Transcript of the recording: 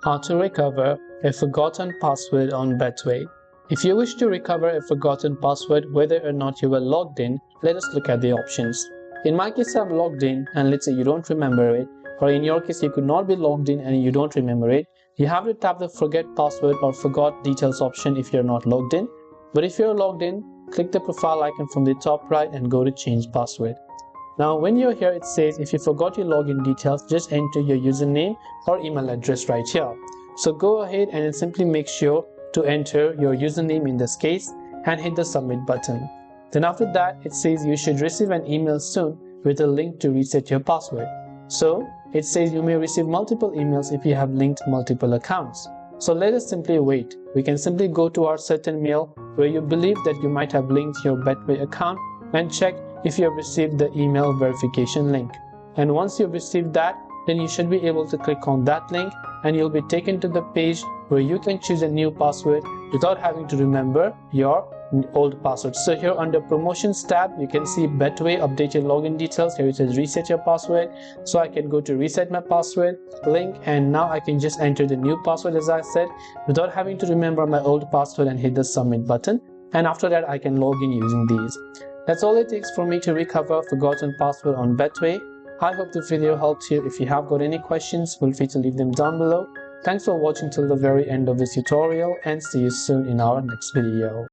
how to recover a forgotten password on Betway. If you wish to recover a forgotten password whether or not you were logged in, let us look at the options. In my case, I'm logged in and let's say you don't remember it, or in your case you could not be logged in and you don't remember it, you have to tap the forget password or forgot details option if you're not logged in. But if you're logged in, click the profile icon from the top right and go to change password. Now when you're here, it says if you forgot your login details, just enter your username or email address right here. So go ahead and simply make sure to enter your username in this case and hit the submit button. Then after that, it says you should receive an email soon with a link to reset your password. So it says you may receive multiple emails if you have linked multiple accounts. So let us simply wait. We can simply go to our certain mail where you believe that you might have linked your Betway account and check if you have received the email verification link. And once you've received that, then you should be able to click on that link and you'll be taken to the page where you can choose a new password without having to remember your old password. So here under promotions tab, you can see Betway updated login details. Here it says reset your password. So I can go to reset my password link and now I can just enter the new password as I said without having to remember my old password and hit the submit button. And after that, I can log in using these. That's all it takes for me to recover forgotten password on Betway. I hope the video helped you. If you have got any questions, feel free to leave them down below. Thanks for watching till the very end of this tutorial and see you soon in our next video.